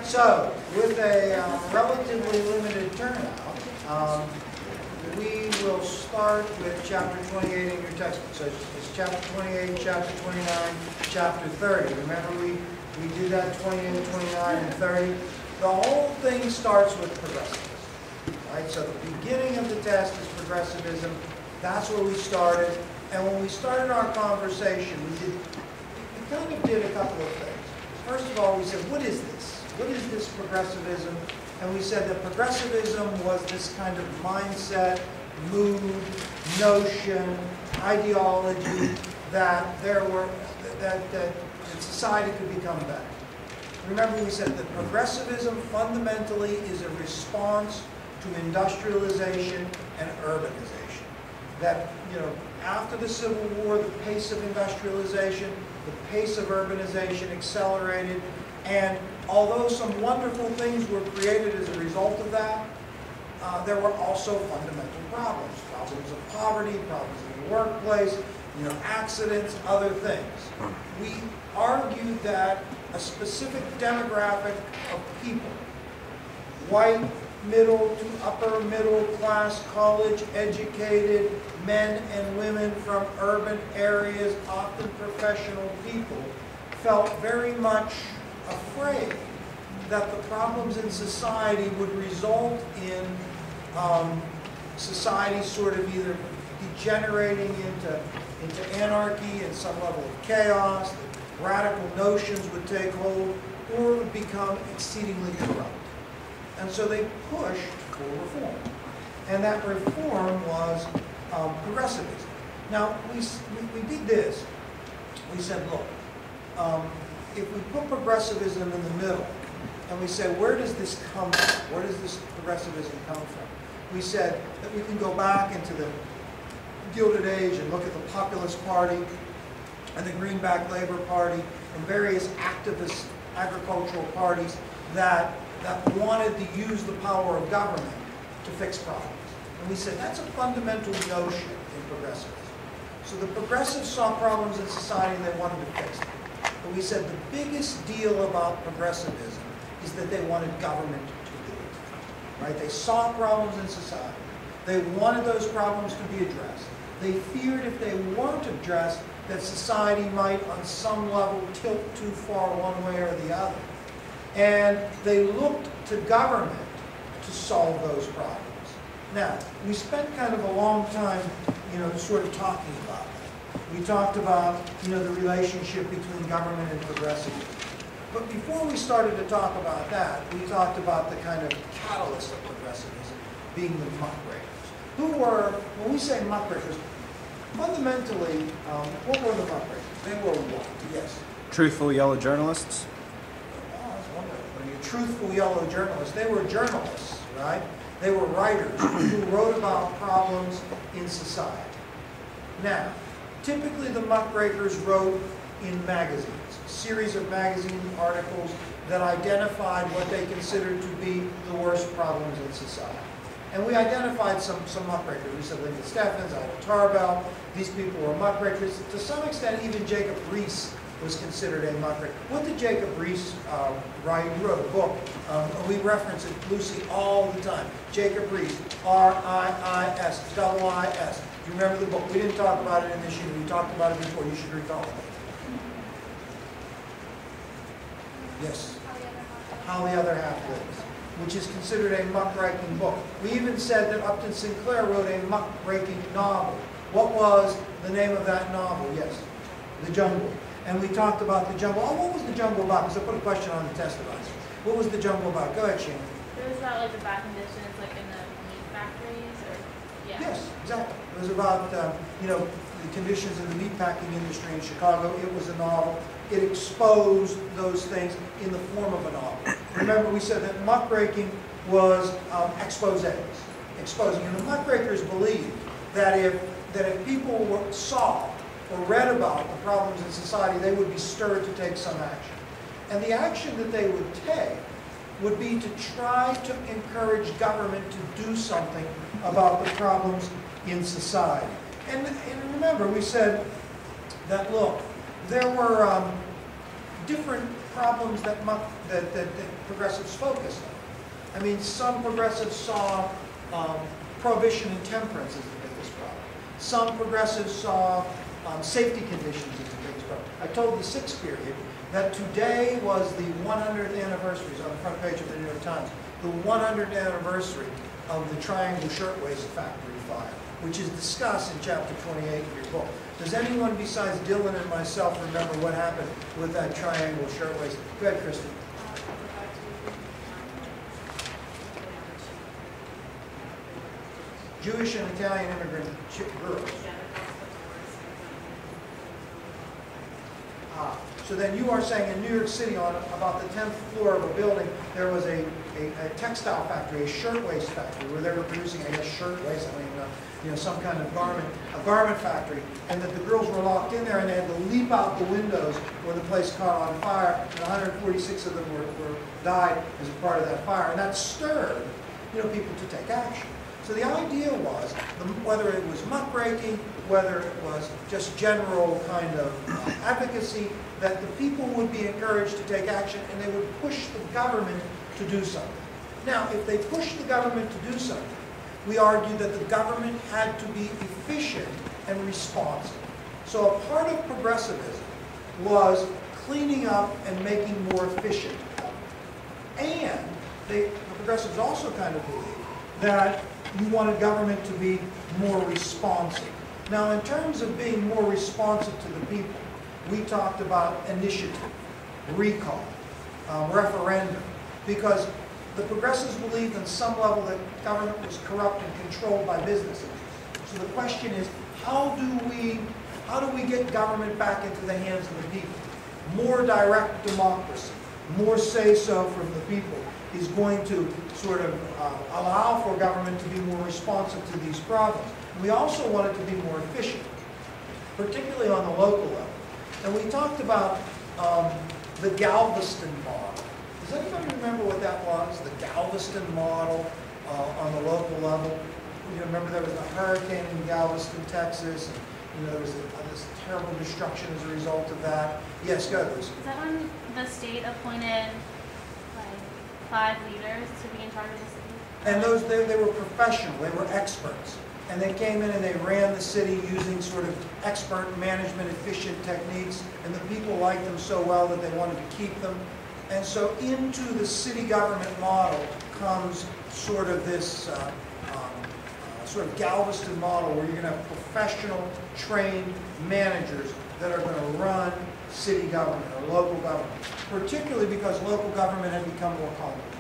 So, with a relatively limited turnout, we will start with chapter 28 in your textbook. So it's chapter 28, chapter 29, chapter 30. Remember we did that 28, 29, and 30. The whole thing starts with progressivism. Right? So the beginning of the test is progressivism. That's where we started. And when we started our conversation, we kind of did a couple of things. First of all, we said, what is this? What is this progressivism? And we said that progressivism was this kind of mindset, mood, notion, ideology that society could become better. Remember, we said that progressivism fundamentally is a response to industrialization and urbanization. That, after the Civil War, the pace of industrialization, the pace of urbanization accelerated, and although some wonderful things were created as a result of that, there were also fundamental problems. Problems of poverty, problems in the workplace, accidents, other things. We argued that a specific demographic of people, white, middle to upper middle class, college educated men and women from urban areas, often professional people, felt very much afraid that the problems in society would result in society sort of either degenerating into anarchy and some level of chaos, that radical notions would take hold, or would become exceedingly corrupt. And so they pushed for reform. And that reform was progressivism. Now, we did this. We said, look, if we put progressivism in the middle, and we say, where does this come from? Where does this progressivism come from? We said that we can go back into the Gilded Age and look at the Populist Party and the Greenback Labor Party and various activist agricultural parties that wanted to use the power of government to fix problems. And we said that's a fundamental notion in progressivism. So the progressives saw problems in society and they wanted to fix them. But we said the biggest deal about progressivism is that they wanted government to do it. Right? They saw problems in society. They wanted those problems to be addressed. They feared if they weren't addressed that society might on some level tilt too far one way or the other. And they looked to government to solve those problems. Now, we spent kind of a long time, sort of talking about that. We talked about, the relationship between government and progressivism. But before we started to talk about that, we talked about the kind of catalyst of progressivism being the muckrakers. Who were, when we say muckrakers, fundamentally, what were the muckrakers? They were what? Yes? Truthful yellow journalists. Truthful yellow journalists. They were journalists, right? They were writers who wrote about problems in society. Now, typically the muckrakers wrote in magazines, a series of magazine articles that identified what they considered to be the worst problems in society. And we identified some muckrakers. We said Lincoln Steffens, Ida Tarbell, these people were muckrakers. To some extent, even Jacob Riis was considered a muckraker. What did Jacob Riis write? He wrote a book. We reference it loosely all the time. Jacob Riis, R-I-I-S, double-I-S. Do you remember the book? We didn't talk about it in this unit. We talked about it before. You should recall it. Yes. How the Other Half Lives, which is considered a muckraking book. We even said that Upton Sinclair wrote a muckraking novel. What was the name of that novel? Yes, The Jungle. And we talked about The Jungle. Oh, what was The Jungle about? Because I put a question on the test device. What was The Jungle about? Go ahead, Shannon. It was about the bad conditions, in the meat factories, or yeah. Yes, exactly. It was about the conditions in the meatpacking industry in Chicago. It was a novel. It exposed those things in the form of a novel. Remember, we said that muckraking was exposés, exposing. And the muckrakers believed that if people saw or read about the problems in society, they would be stirred to take some action. And the action that they would take would be to try to encourage government to do something about the problems in society. And remember, we said that, look, there were different problems that progressives focused on. I mean, some progressives saw prohibition and temperance as the biggest problem. Some progressives saw safety conditions as the biggest problem. I told the sixth period that today was the 100th anniversary, it's on the front page of the New York Times, the 100th anniversary of the Triangle Shirtwaist Factory fire, which is discussed in chapter 28 of your book. Does anyone besides Dylan and myself remember what happened with that Triangle Shirtwaist? Go ahead, Kristen. Jewish and Italian immigrant girls. So then you are saying in New York City on about the 10th floor of a building, there was a textile factory, a shirtwaist factory, where they were producing, I guess, shirtwaist, some kind of garment, a garment factory, and that the girls were locked in there and they had to leap out the windows when the place caught on fire, and 146 of them died as a part of that fire, and that stirred, people to take action. So the idea was, whether it was muckraking, whether it was just general kind of advocacy, that the people would be encouraged to take action and they would push the government to do something. Now, if they pushed the government to do something, we argued that the government had to be efficient and responsive. So a part of progressivism was cleaning up and making more efficient government. And the progressives also kind of believed that you wanted government to be more responsive. Now, in terms of being more responsive to the people, we talked about initiative, recall, referendum, because the progressives believed on some level that government was corrupt and controlled by businesses. So the question is, how do we get government back into the hands of the people? More direct democracy, more say-so from the people is going to sort of allow for government to be more responsive to these problems. And we also want it to be more efficient, particularly on the local level. And we talked about the Galveston model. Does anybody remember what that was, the Galveston model on the local level? You remember there was a hurricane in Galveston, Texas, and there was this terrible destruction as a result of that. Yes, go ahead, Lucy. Is that when the state appointed 5 leaders to be in charge of the city? And they were professional, they were experts. And they came in and they ran the city using sort of expert management, efficient techniques, and the people liked them so well that they wanted to keep them. And so into the city government model comes sort of this sort of Galveston model where you're going to have professional, trained managers that are going to run city government or local government, particularly because local government had become more complicated.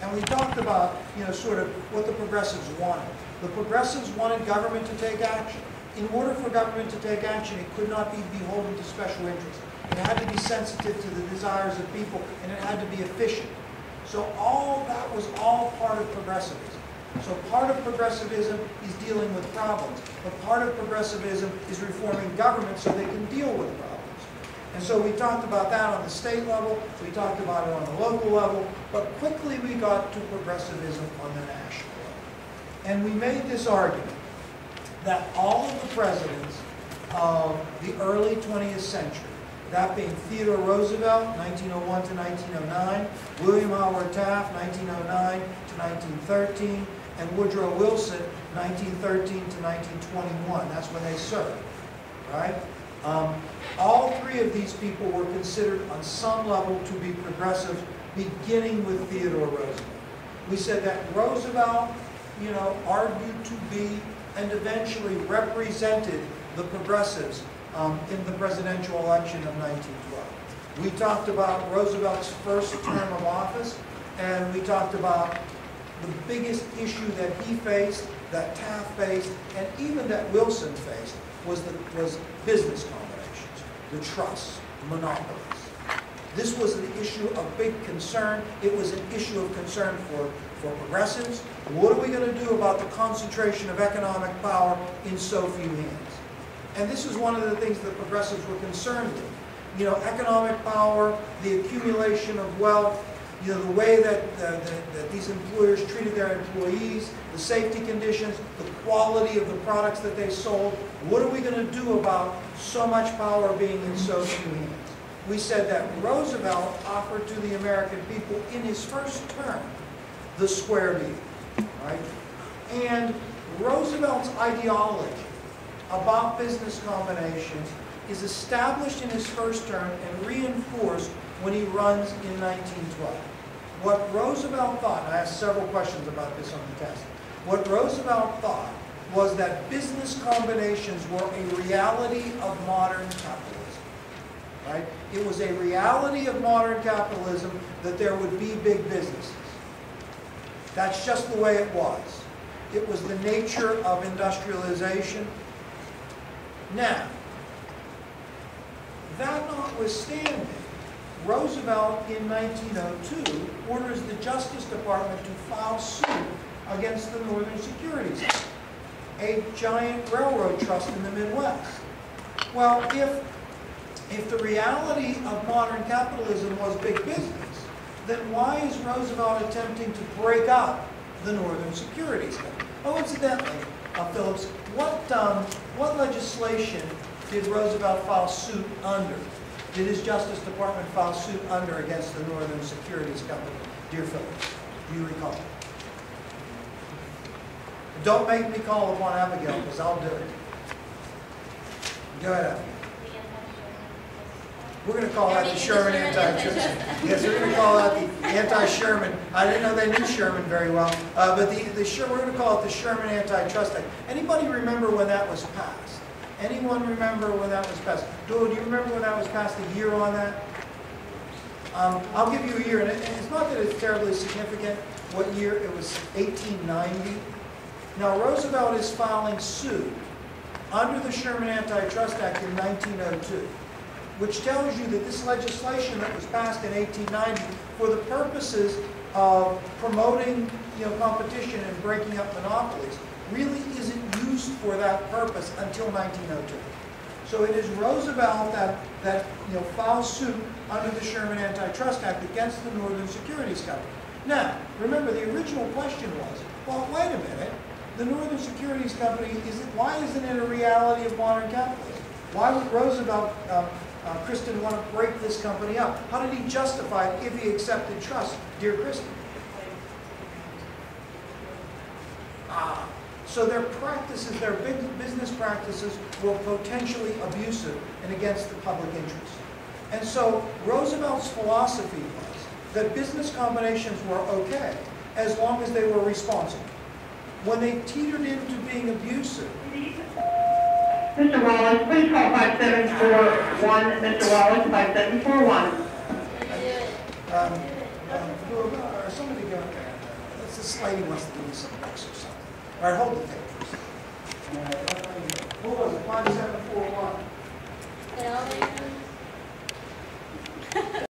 And we talked about, sort of what the progressives wanted. The progressives wanted government to take action. In order for government to take action, it could not be beholden to special interests. It had to be sensitive to the desires of people, and it had to be efficient. So all that was all part of progressivism. So part of progressivism is dealing with problems, but part of progressivism is reforming government so they can deal with problems. And so we talked about that on the state level, we talked about it on the local level, but quickly we got to progressivism on the national level. And we made this argument that all of the presidents of the early 20th century, that being Theodore Roosevelt, 1901 to 1909, William Howard Taft, 1909 to 1913, and Woodrow Wilson, 1913 to 1921. That's when they served, right? All 3 of these people were considered on some level to be progressive, beginning with Theodore Roosevelt. We said that Roosevelt, argued to be and eventually represented the progressives in the presidential election of 1912. We talked about Roosevelt's first term of office, and we talked about the biggest issue that he faced, that Taft faced, and even that Wilson faced was business combinations, the trusts, monopolies. This was an issue of big concern. It was an issue of concern for progressives. What are we going to do about the concentration of economic power in so few hands? And this is one of the things that progressives were concerned with. Economic power, the accumulation of wealth, the way that these employers treated their employees, the safety conditions, the quality of the products that they sold. What are we going to do about so much power being in so few hands? we said that Roosevelt offered to the American people in his first term the square deal, right? And Roosevelt's ideology about business combinations is established in his first term and reinforced when he runs in 1912. What Roosevelt thought, and I asked several questions about this on the test, what Roosevelt thought was that business combinations were a reality of modern capitalism, right? It was a reality of modern capitalism that there would be big businesses. That's just the way it was. It was the nature of industrialization. Now, that notwithstanding, Roosevelt in 1902 orders the Justice Department to file suit against the Northern Securities, a giant railroad trust in the Midwest. Well, if the reality of modern capitalism was big business, then why is Roosevelt attempting to break up the Northern Securities Company? Oh, incidentally, Phillips, what legislation did Roosevelt file suit under? Did his Justice Department file suit under against the Northern Securities Company? Dear Phillips, do you recall? Don't make me call upon Abigail, because I'll do it. Go ahead, Abigail. We're going to call that the Sherman antitrust. Yes, we're going to call that the anti-Sherman. I didn't know they knew Sherman very well, but we're going to call it the Sherman Antitrust Act. Anybody remember when that was passed? Anyone remember when that was passed? Do you remember when that was passed, a year on that? I'll give you a year, and it's not that it's terribly significant what year. It was 1890. Now, Roosevelt is filing suit under the Sherman Antitrust Act in 1902, which tells you that this legislation that was passed in 1890 for the purposes of promoting, competition and breaking up monopolies really isn't used for that purpose until 1902. So it is Roosevelt that files suit under the Sherman Antitrust Act against the Northern Securities Company. Now, remember, the original question was, well, wait a minute, the Northern Securities Company, why isn't it a reality of modern capitalism? Why would Roosevelt, Kristen, want to break this company up? How did he justify it if he accepted trust, dear Kristen? So their practices, their big business practices were potentially abusive and against the public interest. And so Roosevelt's philosophy was that business combinations were okay as long as they were responsible. When they teetered into being abusive. Mr. Wallace, please call 5741. Mr. Wallace, 5741. Somebody go. This lady wants to do some books or something. All right, hold the tape for a second.